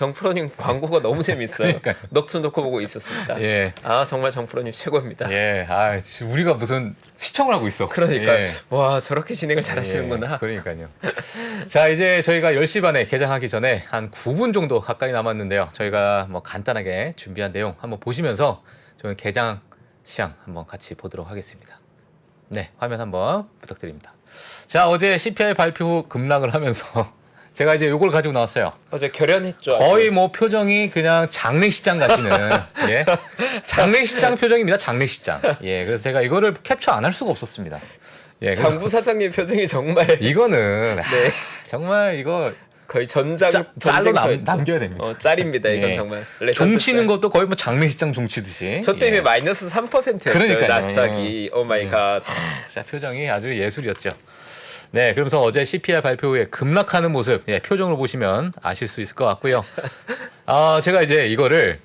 정프로님 광고가 너무 재밌어요. 그러니까요. 넋을 놓고 보고 있었습니다. 예. 아 정말 정프로님 최고입니다. 예. 아, 우리가 무슨 시청을 하고 있어. 그러니까 예. 와 저렇게 진행을 잘하시는구나. 예, 그러니까요. 자, 이제 저희가 10시 반에 개장하기 전에 한 9분 정도 가까이 남았는데요. 저희가 뭐 간단하게 준비한 내용 한번 보시면서 저희 개장 시장 한번 같이 보도록 하겠습니다. 네, 화면 한번 부탁드립니다. 자, 어제 CPI 발표 후 급락을 하면서 제가 이제 요걸 가지고 나왔어요. 어제 결연했죠. 거의 뭐 표정이 그냥 장례식장 가시는 예, 장례식장 표정입니다. 장례식장. 예, 그래서 제가 이거를 캡처 안 할 수가 없었습니다. 예, 그래서 장부 사장님 표정이 정말 이거는 네. 정말 이거 거의 전장 짤로 전쟁터였죠. 남겨야 됩니다. 짤입니다. 이건 예. 정말 종치는 것도 거의 뭐 장례식장 종치듯이. 저 때문에 예. 마이너스 3%였어요. 그러니까요. 나스닥이. 오 마이 갓. 자, 표정이 아주 예술이었죠. 네, 그러면서 어제 CPI 발표 후에 급락하는 모습, 예, 표정을 보시면 아실 수 있을 것 같고요. 제가 이제 이거를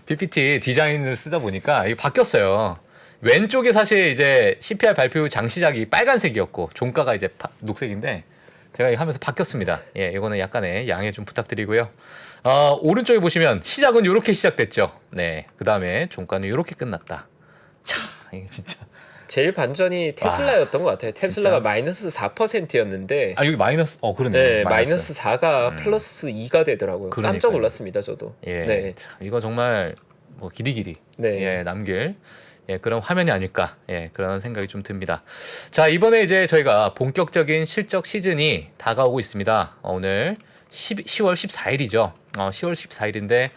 PPT 디자인을 쓰다 보니까 이게 바뀌었어요. 왼쪽에 사실 이제 CPI 발표 후 장시작이 빨간색이었고 종가가 이제 녹색인데 제가 이거 하면서 바뀌었습니다. 예, 이거는 약간의 양해 좀 부탁드리고요. 오른쪽에 보시면 시작은 이렇게 시작됐죠. 네, 그 다음에 종가는 이렇게 끝났다. 차, 이게 진짜. 제일 반전이 테슬라였던 것 같아요. 테슬라가 진짜? 마이너스 4%였는데 여기 마이너스, 그러네. 네, 마이너스 4가 플러스 2가 되더라고요. 그러니까요. 깜짝 놀랐습니다, 저도. 예, 네. 참, 이거 정말 뭐 길이길이 네. 예, 남길 그런 화면이 아닐까 그런 생각이 좀 듭니다. 자, 이번에 이제 저희가 본격적인 실적 시즌이 다가오고 있습니다. 오늘 10월 14일이죠. 10월 14일인데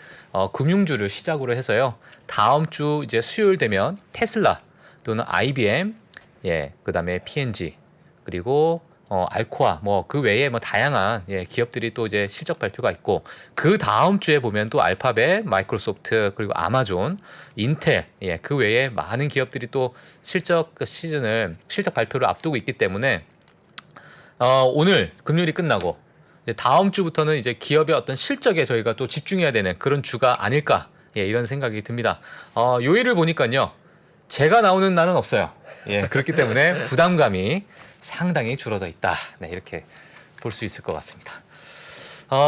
금융주를 시작으로 해서요. 다음 주 이제 수요일 되면 테슬라 또는 IBM, 그다음에 P&G 그리고 알코아 뭐 그 외에 뭐 다양한 기업들이 또 이제 실적 발표가 있고 그 다음 주에 보면 또 알파벳, 마이크로소프트 그리고 아마존, 인텔 그 외에 많은 기업들이 또 실적 발표를 앞두고 있기 때문에 오늘 금요일이 끝나고 이제 다음 주부터는 이제 기업의 어떤 실적에 저희가 또 집중해야 되는 그런 주가 아닐까 이런 생각이 듭니다. 요일을 보니까요. 제가 나오는 날은 없어요. 그렇기 때문에 부담감이 상당히 줄어져 있다. 네, 이렇게 볼 수 있을 것 같습니다.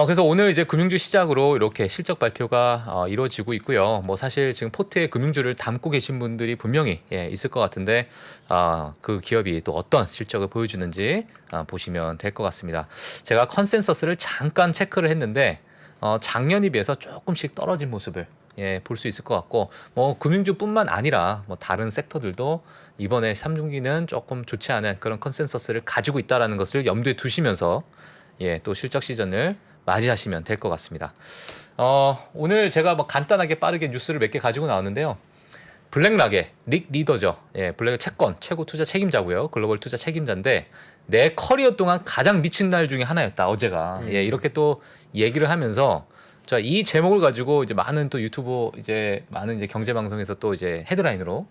그래서 오늘 이제 금융주 시작으로 이렇게 실적 발표가 이루어지고 있고요. 뭐 사실 지금 포트에 금융주를 담고 계신 분들이 분명히 있을 것 같은데 그 기업이 또 어떤 실적을 보여주는지 보시면 될 것 같습니다. 제가 컨센서스를 잠깐 체크를 했는데 작년에 비해서 조금씩 떨어진 모습을 볼 수 있을 것 같고 뭐 금융주뿐만 아니라 뭐 다른 섹터들도 이번에 3분기는 조금 좋지 않은 그런 컨센서스를 가지고 있다라는 것을 염두에 두시면서 또 실적 시즌을 맞이하시면 될 것 같습니다. 오늘 제가 뭐 간단하게 빠르게 뉴스를 몇 개 가지고 나왔는데요. 블랙락의 릭 리더죠. 블랙의 채권 최고 투자 책임자고요. 글로벌 투자 책임자인데 내 커리어 동안 가장 미친 날 중에 하나였다. 어제가 이렇게 또 얘기를 하면서 자, 이 제목을 가지고 이제 많은 또 유튜브 많은 이제 경제 방송에서 또 이제 헤드라인으로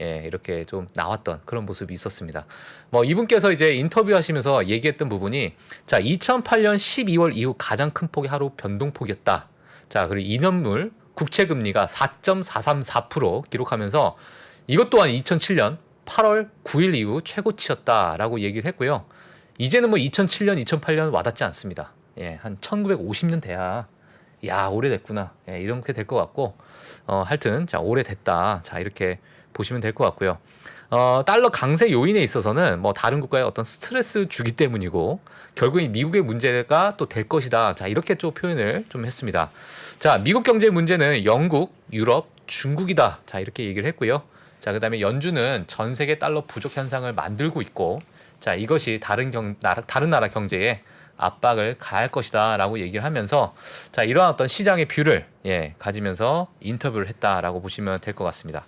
이렇게 좀 나왔던 그런 모습이 있었습니다. 뭐 이분께서 이제 인터뷰하시면서 얘기했던 부분이 자, 2008년 12월 이후 가장 큰 폭의 하루 변동폭이었다. 자, 그리고 2년물 국채 금리가 4.434% 기록하면서 이것 또한 2007년 8월 9일 이후 최고치였다라고 얘기를 했고요. 이제는 뭐 2007년, 2008년 와닿지 않습니다. 한 1950년 돼야 야, 오래됐구나. 이렇게 될 것 같고, 하여튼, 자, 오래됐다. 자, 이렇게 보시면 될 것 같고요. 달러 강세 요인에 있어서는 뭐 다른 국가의 어떤 스트레스 주기 때문이고, 결국 이 미국의 문제가 또 될 것이다. 자, 이렇게 좀 표현을 좀 했습니다. 자, 미국 경제 문제는 영국, 유럽, 중국이다. 자, 이렇게 얘기를 했고요. 자, 그 다음에 연준은 전 세계 달러 부족 현상을 만들고 있고, 자, 이것이 다른 나라 경제에 압박을 가할 것이다 라고 얘기를 하면서 자, 이러한 어떤 시장의 뷰를 가지면서 인터뷰를 했다라고 보시면 될 것 같습니다.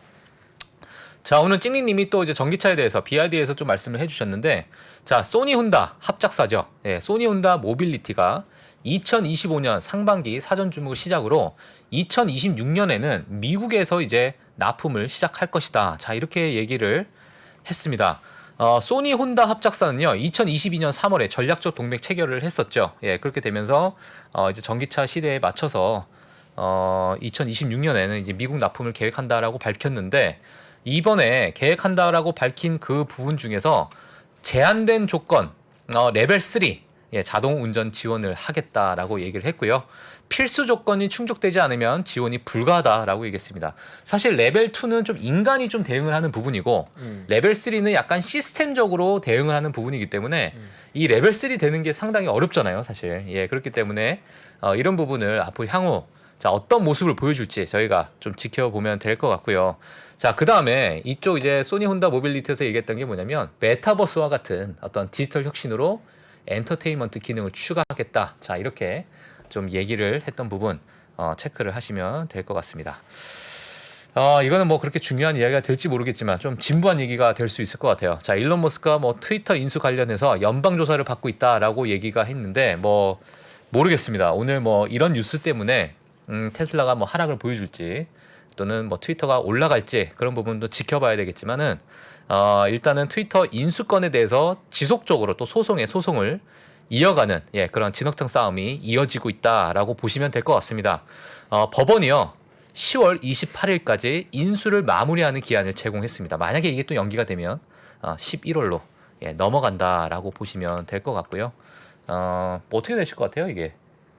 자, 오늘 찡리님이 또 이제 전기차에 대해서 BYD에서 좀 말씀을 해주셨는데 자, 소니 혼다 합작사죠. 소니 혼다 모빌리티가 2025년 상반기 사전 주목을 시작으로 2026년에는 미국에서 이제 납품을 시작할 것이다. 자, 이렇게 얘기를 했습니다. 소니 혼다 합작사는요 2022년 3월에 전략적 동맹 체결을 했었죠. 그렇게 되면서 이제 전기차 시대에 맞춰서 2026년에는 이제 미국 납품을 계획한다라고 밝혔는데 이번에 계획한다라고 밝힌 그 부분 중에서 제한된 조건 레벨 3 예, 자동 운전 지원을 하겠다라고 얘기를 했고요. 필수 조건이 충족되지 않으면 지원이 불가하다라고 얘기했습니다. 사실 레벨 2는 좀 인간이 좀 대응을 하는 부분이고 레벨 3는 약간 시스템적으로 대응을 하는 부분이기 때문에 이 레벨 3 되는 게 상당히 어렵잖아요, 사실. 예, 그렇기 때문에 이런 부분을 앞으로 향후 자, 어떤 모습을 보여줄지 저희가 좀 지켜보면 될 것 같고요. 자, 그 다음에 이쪽 이제 소니 혼다 모빌리티에서 얘기했던 게 뭐냐면 메타버스와 같은 어떤 디지털 혁신으로 엔터테인먼트 기능을 추가하겠다. 자, 이렇게 좀 얘기를 했던 부분 체크를 하시면 될 것 같습니다. 이거는 뭐 그렇게 중요한 이야기가 될지 모르겠지만 좀 진부한 얘기가 될 수 있을 것 같아요. 자, 일론 머스크가 뭐 트위터 인수 관련해서 연방 조사를 받고 있다라고 얘기가 했는데 뭐 모르겠습니다. 오늘 뭐 이런 뉴스 때문에 테슬라가 뭐 하락을 보여줄지 또는 뭐 트위터가 올라갈지 그런 부분도 지켜봐야 되겠지만은 일단은 트위터 인수권에 대해서 지속적으로 또 소송을 이어가는 예, 그런 진흙탕 싸움이 이어지고 있다라고 보시면 될 것 같습니다. 법원이요 10월 28일까지 인수를 마무리하는 기한을 제공했습니다. 만약에 이게 또 연기가 되면 11월로 예, 넘어간다라고 보시면 될 것 같고요. 뭐 어떻게 되실 것 같아요, 이게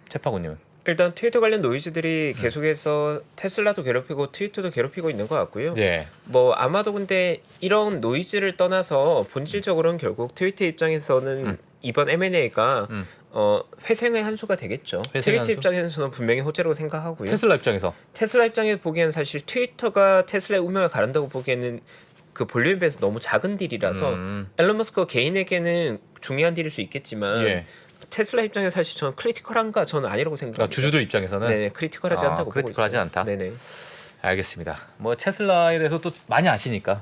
채파고님은? 일단 트위터 관련 노이즈들이 계속해서 테슬라도 괴롭히고 트위터도 괴롭히고 있는 것 같고요. 예. 뭐 아마도 근데 이런 노이즈를 떠나서 본질적으로는 결국 트위터 입장에서는 이번 M&A가 회생의 한 수가 되겠죠. 회생의 트위터 한 수? 입장에서는 분명히 호재라고 생각하고요. 테슬라 입장에서 테슬라 입장에 보기에는 사실 트위터가 테슬라의 운명을 가른다고 보기에는 그 볼륨에 비해서 너무 작은 딜이라서 앨런 머스크 개인에게는 중요한 딜일 수 있겠지만 예. 테슬라 입장에 사실 저는 크리티컬한가 저는 아니라고 생각합니다. 그러니까 주주들 입장에서는 네, 크리티컬하지 않다고 보고 크리티컬하지 있어요. 않다. 네네. 알겠습니다. 뭐 테슬라에 대해서 또 많이 아시니까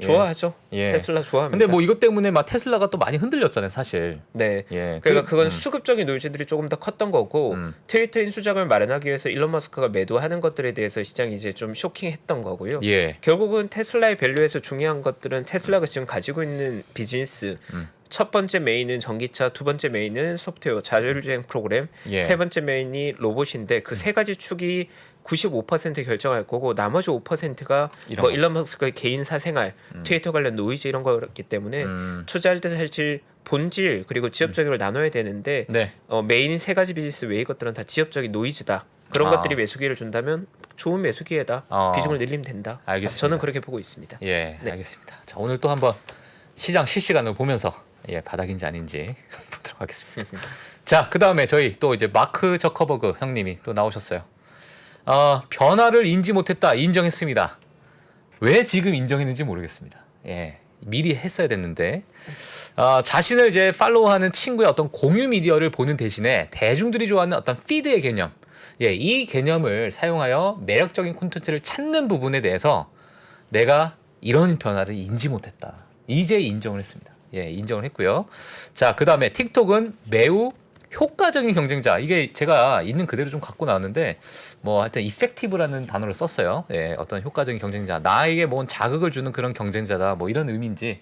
예. 좋아하죠. 예. 테슬라 좋아합니다. 근데 뭐 이것 때문에 막 테슬라가 또 많이 흔들렸잖아요, 사실. 네. 예. 그러니까 그건 수급적인 노이즈들이 조금 더 컸던 거고 트위터 인수작을 마련하기 위해서 일론 머스크가 매도하는 것들에 대해서 시장이 이제 좀 쇼킹했던 거고요. 예. 결국은 테슬라의 밸류에서 중요한 것들은 테슬라가 지금 가지고 있는 비즈니스 첫 번째 메인은 전기차, 두 번째 메인은 소프트웨어, 자율주행 프로그램, 예. 세 번째 메인이 로봇인데 그 세 가지 축이 95% 결정할 거고 나머지 5%가 이런 뭐 거. 일론 머스크의 개인 사생활, 트위터 관련 노이즈 이런 거였기 때문에 투자할 때 사실 본질 그리고 지엽적으로 나눠야 되는데 네. 메인 세 가지 비즈니스 외의 것들은 다 지엽적인 노이즈다. 그런 것들이 매수기를 준다면 좋은 매수기에다 비중을 늘리면 된다. 알겠습니다. 저는 그렇게 보고 있습니다. 예. 네. 알겠습니다. 자, 오늘 또 한번 시장 실시간으로 보면서 예, 바닥인지 아닌지 보도록 하겠습니다. 자, 그다음에 저희 또 이제 마크 저커버그 형님이 또 나오셨어요. 변화를 인지 못했다. 인정했습니다. 왜 지금 인정했는지 모르겠습니다. 예. 미리 했어야 됐는데 자신을 이제 팔로우하는 친구의 어떤 공유 미디어를 보는 대신에 대중들이 좋아하는 어떤 피드의 개념, 예, 이 개념을 사용하여 매력적인 콘텐츠를 찾는 부분에 대해서 내가 이런 변화를 인지 못했다. 이제 인정을 했습니다. 예, 인정을 했고요. 자, 그 다음에 틱톡은 매우 효과적인 경쟁자. 이게 제가 있는 그대로 좀 갖고 나왔는데 뭐 하여튼 이펙티브라는 단어를 썼어요. 예, 어떤 효과적인 경쟁자. 나에게 뭔 자극을 주는 그런 경쟁자다. 뭐 이런 의미인지.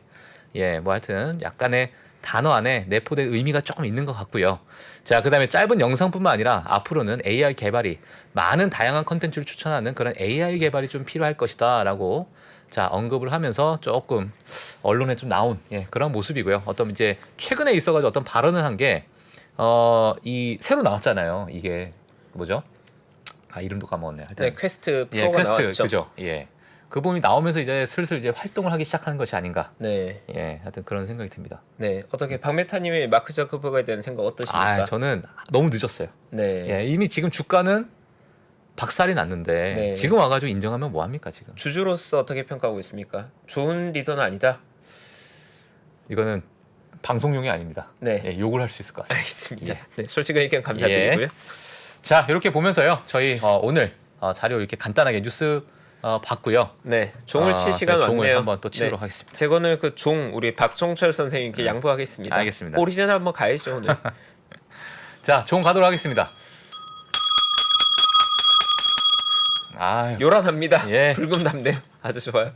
예, 뭐 하여튼 약간의 단어 안에 내포된 의미가 조금 있는 것 같고요. 자, 그 다음에 짧은 영상뿐만 아니라 앞으로는 AI 개발이 많은 다양한 컨텐츠를 추천하는 그런 AI 개발이 좀 필요할 것이다 라고 자, 언급을 하면서 조금 언론에 좀 나온 예, 그런 모습이고요. 어떤 이제 최근에 있어가지고 어떤 발언을 한 게 이 새로 나왔잖아요. 이게 뭐죠? 이름도 까먹었네. 하여튼 네, 퀘스트 예, 프로가 퀘스트 나왔죠. 그죠? 예. 그분이 나오면서 이제 슬슬 이제 활동을 하기 시작하는 것이 아닌가. 네, 예, 하여튼 그런 생각이 듭니다. 네. 어떻게 박메타님의 마크 저커버그에 대한 생각 어떠십니까? 저는 너무 늦었어요. 네. 예, 이미 지금 주가는 박살이 났는데 네. 지금 와가지고 인정하면 뭐 합니까 지금? 주주로서 어떻게 평가하고 있습니까? 좋은 리더는 아니다. 이거는 방송용이 아닙니다. 네. 예, 욕을 할 수 있을 것 같습니다. 알겠습니다. 예. 네, 솔직한 의견 감사드리고요. 자, 이렇게 보면서요. 저희 오늘 자료 이렇게 간단하게 뉴스 봤고요. 네, 종을 칠 시간 종을 왔네요. 한번 또 치도록 네. 하겠습니다. 제가 오늘 그 종 우리 박종철 선생님께 양보하겠습니다. 알겠습니다. 오리지널 한번 가야죠 오늘. 자, 종 가도록 하겠습니다. 아유, 요란합니다. 예. 붉은답네요. 아주 좋아요.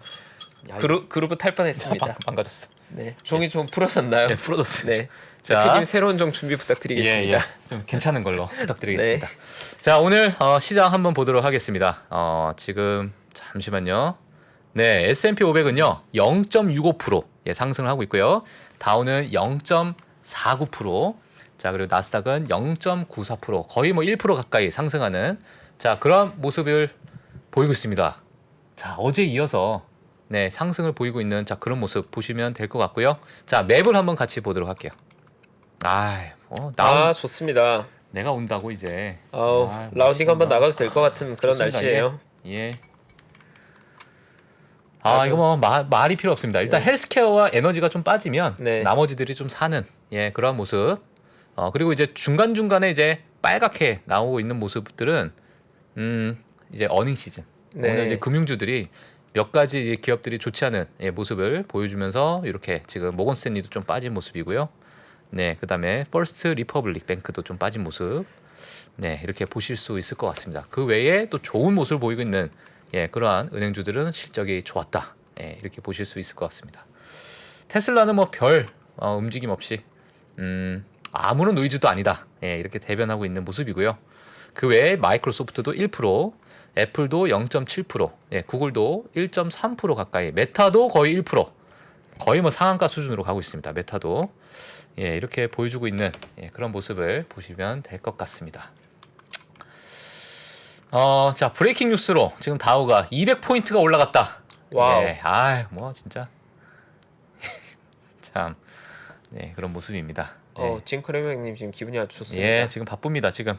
그루브 탈 뻔했습니다. 망가졌어. 네, 종이 좀 풀어졌나요? 네, 풀어졌습니다. 네. 자, 대표님 새로운 종 준비 부탁드리겠습니다. 예. 좀 괜찮은 걸로 부탁드리겠습니다. 자, 오늘 시장 한번 보도록 하겠습니다. 지금 잠시만요. 네, S&P 500은요 0.65% 예, 상승을 하고 있고요. 다우는 0.49%. 자, 그리고 나스닥은 0.94% 거의 뭐 1% 가까이 상승하는 자, 그런 모습을 보이고 있습니다. 자, 어제 이어서 네, 상승을 보이고 있는 자, 그런 모습 보시면 될 것 같고요. 자, 맵을 한번 같이 보도록 할게요. 좋습니다. 내가 온다고 이제. 라운딩 한번 멋있습니다. 나가도 될 것 같은 그런 좋습니다. 날씨예요. 예. 맞아. 이거 뭐 말이 필요 없습니다. 일단 헬스케어와 에너지가 좀 빠지면 네. 나머지들이 좀 사는 그런 모습. 그리고 이제 중간중간에 이제 빨갛게 나오고 있는 모습들은 이제 어닝 시즌. 네. 오늘 이제 금융주들이 몇 가지 이제 기업들이 좋지 않은 모습을 보여주면서 이렇게 지금 모건 스탠리도 좀 빠진 모습이고요. 네, 그다음에 퍼스트 리퍼블릭 뱅크도 좀 빠진 모습. 네, 이렇게 보실 수 있을 것 같습니다. 그 외에 또 좋은 모습을 보이고 있는 그러한 은행주들은 실적이 좋았다. 이렇게 보실 수 있을 것 같습니다. 테슬라는 뭐 별 움직임 없이 아무런 노이즈도 아니다. 이렇게 대변하고 있는 모습이고요. 그 외에 마이크로소프트도 1%, 애플도 0.7%, 구글도 1.3% 가까이, 메타도 거의 1%, 거의 뭐 상한가 수준으로 가고 있습니다. 메타도 이렇게 보여주고 있는 그런 모습을 보시면 될 것 같습니다. 자, 브레이킹 뉴스로 지금 다우가 200포인트가 올라갔다. 와우. 뭐 진짜 참 그런 모습입니다. 징크레명님 지금 기분이 아주 좋습니다. 지금 바쁩니다. 지금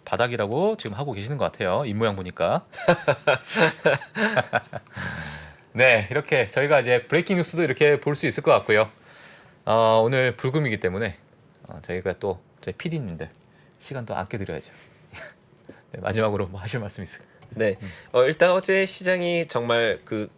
바닥이라고 지금 하고 계시는 것 같아요. 입 모양 보니까. 네, 이렇게 저희가 이제 브레이킹 뉴스도 이렇게 볼 수 있을 것 같고요. 오늘 불금이기 때문에 저희가 또 저희 PD님들 시간도 아껴드려야죠. 네, 마지막으로 뭐 하실 말씀 있을까요? 네, 일단 어제 시장이 정말 그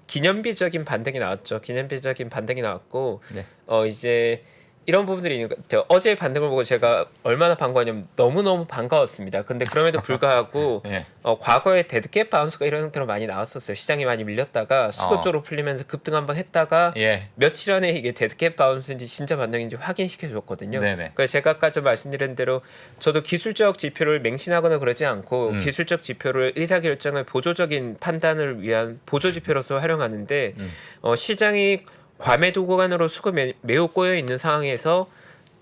기념비적인 반등이 나왔죠. 기념비적인 반등이 나왔고, 네. 이제 이런 부분들이 있는 것 같아요. 어제 반등을 보고 제가 얼마나 반가웠냐면 너무너무 반가웠습니다. 근데 그럼에도 불구하고 네. 과거에 데드캣 바운스가 이런 형태로 많이 나왔었어요. 시장이 많이 밀렸다가 수급적으로 풀리면서 급등 한번 했다가 며칠 안에 이게 데드캣 바운스인지 진짜 반등인지 확인시켜 줬거든요. 그래서 제가 아까 좀 말씀드린 대로 저도 기술적 지표를 맹신하거나 그러지 않고 기술적 지표를 의사결정을 보조적인 판단을 위한 보조 지표로서 활용하는데 시장이 과매도 구간으로 수급이 매우 꼬여 있는 상황에서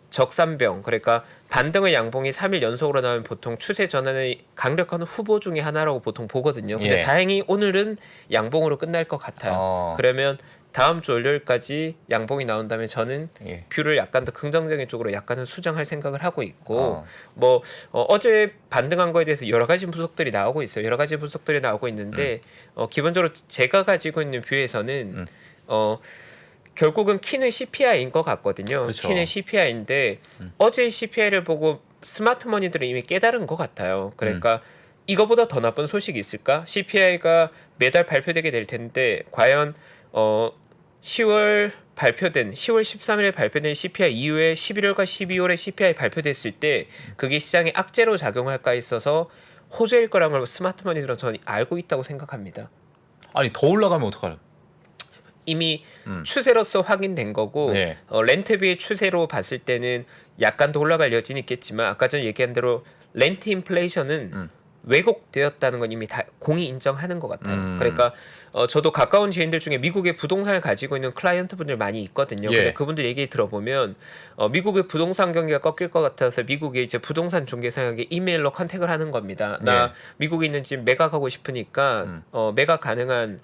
적산병, 그러니까 반등의 양봉이 3일 연속으로 나오면 보통 추세 전환의 강력한 후보 중에 하나라고 보통 보거든요. 근데 다행히 오늘은 양봉으로 끝날 것 같아요. 그러면 다음 주 월요일까지 양봉이 나온다면 저는 뷰를 약간 더 긍정적인 쪽으로 약간은 수정할 생각을 하고 있고 어제 반등한 거에 대해서 여러 가지 분석들이 나오고 있어요. 여러 가지 분석들이 나오고 있는데 기본적으로 제가 가지고 있는 뷰에서는 결국은 키는 CPI인 것 같거든요. 그렇죠. 키는 CPI인데 어제 CPI를 보고 스마트머니들은 이미 깨달은 것 같아요. 그러니까 이거보다 더 나쁜 소식이 있을까? CPI가 매달 발표되게 될 텐데 과연 10월 13일에 발표된 CPI 이후에 11월과 12월에 CPI 발표됐을 때 그게 시장에 악재로 작용할까 있어서 호재일 거란 걸 스마트머니들은 저는 알고 있다고 생각합니다. 아니 더 올라가면 어떡하려? 이미 추세로서 확인된 거고 렌트비의 추세로 봤을 때는 약간 더 올라갈 여지는 있겠지만 아까 전 얘기한 대로 렌트 인플레이션은 왜곡되었다는 건 이미 다 공이 인정하는 것 같아요. 그러니까 저도 가까운 지인들 중에 미국의 부동산을 가지고 있는 클라이언트 분들 많이 있거든요. 근데 그분들 얘기 들어보면 미국의 부동산 경기가 꺾일 것 같아서 미국의 이제 부동산 중개사에게 이메일로 컨택을 하는 겁니다. 나 미국에 있는 집 매각하고 싶으니까 매각 가능한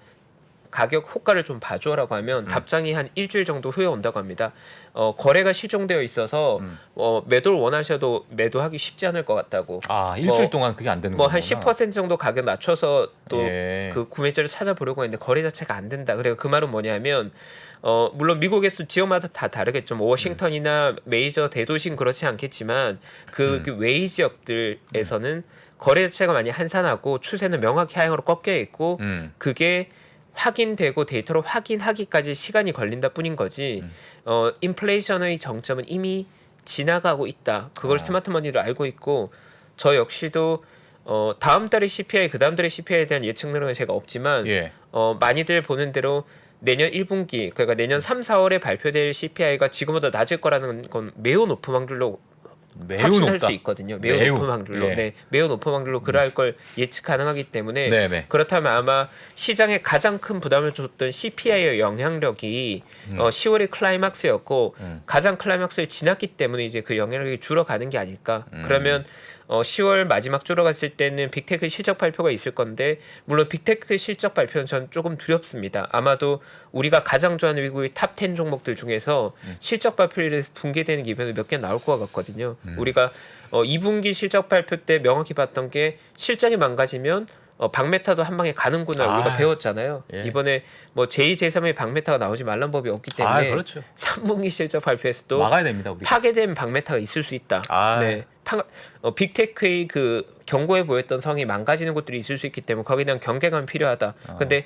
가격 호가를 좀 봐줘라고 하면 답장이 한 일주일 정도 후에 온다고 합니다. 거래가 실종되어 있어서 매도를 원하셔도 매도하기 쉽지 않을 것 같다고. 일주일 동안 그게 안 되는 거구나. 한 10% 정도 가격 낮춰서 또 그 구매자를 찾아보려고 했는데 거래 자체가 안 된다. 그래서 그 말은 뭐냐면 물론 미국에서 지역마다 다 다르겠죠. 뭐 워싱턴이나 메이저 대도시는 그렇지 않겠지만 그 외의 지역들에서는 거래 자체가 많이 한산하고 추세는 명확히 하향으로 꺾여 있고 그게 확인되고 데이터로 확인하기까지 시간이 걸린다 뿐인 거지 인플레이션의 정점은 이미 지나가고 있다. 그걸 스마트머니도 알고 있고 저 역시도 다음 달의 CPI 그 다음 달의 CPI에 대한 예측 능력은 제가 없지만 많이들 보는 대로 내년 1분기 그러니까 내년 3, 4월에 발표될 CPI가 지금보다 낮을 거라는 건 매우 높은 확률로 매우 확신할 높다. 수 있거든요. 매우 높은 확률로. 예. 네, 매우 높은 확률로 그럴 걸 예측 가능하기 때문에 네네. 그렇다면 아마 시장에 가장 큰 부담을 줬던 CPI의 영향력이 10월이 클라이막스였고 가장 클라이막스를 지났기 때문에 이제 그 영향력이 줄어가는 게 아닐까. 그러면 10월 마지막 줄어갔을 때는 빅테크 실적 발표가 있을 건데 물론 빅테크 실적 발표는 전 조금 두렵습니다. 아마도 우리가 가장 좋아하는 미국의 탑 10 종목들 중에서 실적 발표에 붕괴되는 이벤트 몇 개 나올 것 같거든요. 우리가 2분기 실적 발표 때 명확히 봤던 게 실적이 망가지면 박메타도 한 방에 가는구나 우리가 배웠잖아요. 예. 이번에 뭐 제2, 제3의 박메타가 나오지 말란 법이 없기 때문에 그렇죠. 3분기 실적 발표에서도 막아야 됩니다. 우리. 파괴된 박메타가 있을 수 있다. 네. 빅테크의 그 경고에 보였던 성이 망가지는 것들이 있을 수 있기 때문에 거기에 대한 경계감이 필요하다. 근데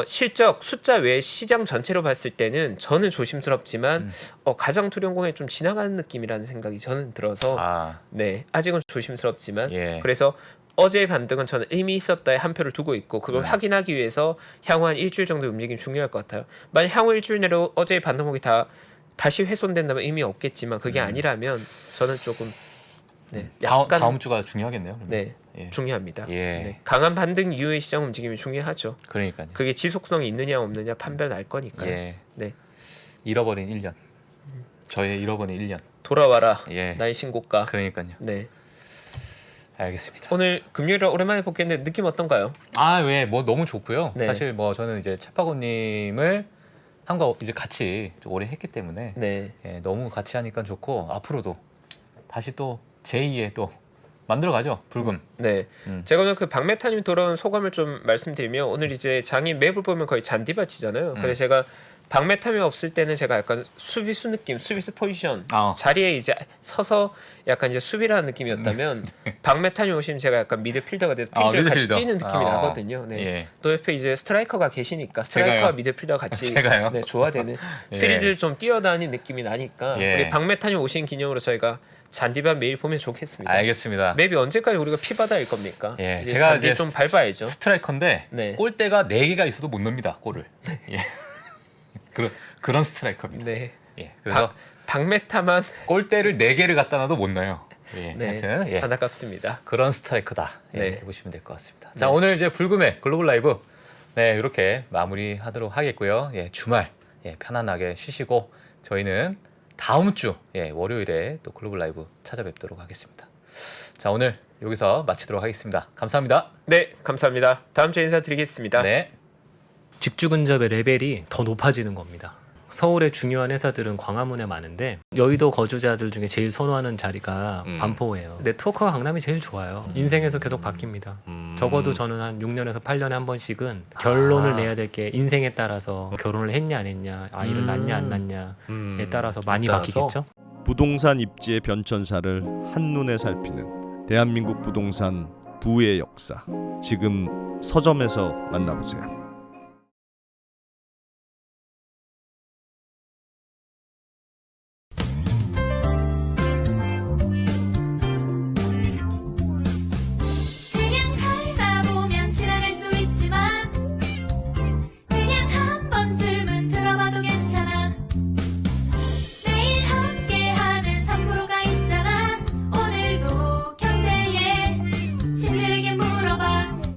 실적 숫자 외에 시장 전체로 봤을 때는 저는 조심스럽지만 가장 투룡공에 좀 지나가는 느낌이라는 생각이 저는 들어서 네 아직은 조심스럽지만 그래서 어제의 반등은 저는 의미 있었다에 한 표를 두고 있고 그걸 확인하기 위해서 향후 한 일주일 정도 움직임이 중요할 것 같아요. 만약 향후 일주일 내로 어제의 반등목이 다시 훼손된다면 의미 없겠지만 그게 아니라면 저는 조금 약간 다음 주가 중요하겠네요. 그러면. 네. 예. 중요합니다. 예. 네. 강한 반등 이후의 시장 움직임이 중요하죠. 그러니까요. 그게 지속성이 있느냐 없느냐 판별 날 거니까요. 예. 네. 잃어버린 1년. 저의 잃어버린 1년. 돌아와라. 예. 나의 신고가. 그러니까요. 네. 알겠습니다. 오늘 금요일에 오랜만에 복귀했는데 느낌 어떤가요? 왜 뭐 너무 좋고요. 네. 사실 뭐 저는 이제 채파고님을 한거 이제 같이 좀 오래 했기 때문에 네. 너무 같이 하니까 좋고 앞으로도 다시 또 제2의 또 만들어가죠. 불금. 네. 제가 오늘 그 박메타님 돌아온 소감을 좀 말씀드리면 오늘 이제 장이 맵을 보면 거의 잔디밭이잖아요. 그래서 제가 박메타미 없을 때는 제가 약간 수비수 느낌, 수비수 포지션 자리에 이제 서서 약간 이제 수비라는 느낌이었다면 박메타미 오시면 제가 약간 미드필더가 돼서 필드를 같이 뛰는 느낌이 나거든요. 네. 예. 또 옆에 이제 스트라이커가 계시니까 스트라이커와 미드필더 같이 제가요? 네, 조화되는 필드를 좀 뛰어다니는 느낌이 나니까 우리 박메타님 오신 기념으로 저희가 잔디밭 매일 보면 좋겠습니다. 알겠습니다. 맵이 언제까지 우리가 피바다일 겁니까? 예, 이제 제가 잔디 이제 좀 밟아야죠. 스트라이커인데 네. 골대가 4개가 있어도 못 넣습니다. 골을. 예. 그런 스트라이커입니다. 네. 예. 그래서 박메타만 골대를 4개를 갖다 놔도 못 넣어요. 예. 네. 하여튼 안타깝습니다. 그런 스트라이커다. 네. 이렇게 보시면 될 것 같습니다. 자, 오늘 이제 불금의 글로벌 라이브 이렇게 마무리하도록 하겠고요. 주말 편안하게 쉬시고 저희는 다음 주 월요일에 또 글로벌 라이브 찾아뵙도록 하겠습니다. 자, 오늘 여기서 마치도록 하겠습니다. 감사합니다. 네, 감사합니다. 다음 주에 인사드리겠습니다. 네. 직주 근접의 레벨이 더 높아지는 겁니다. 서울의 중요한 회사들은 광화문에 많은데 여의도 거주자들 중에 제일 선호하는 자리가 반포예요. 네트워크가 강남이 제일 좋아요. 인생에서 계속 바뀝니다. 적어도 저는 한 6년에서 8년에 한 번씩은 결론을 내야 될 게 인생에 따라서 결혼을 했냐 안 했냐, 아이를 낳냐 안 낳냐에 따라서 많이 바뀌겠죠. 부동산 입지의 변천사를 한눈에 살피는 대한민국 부동산 부의 역사. 지금 서점에서 만나보세요.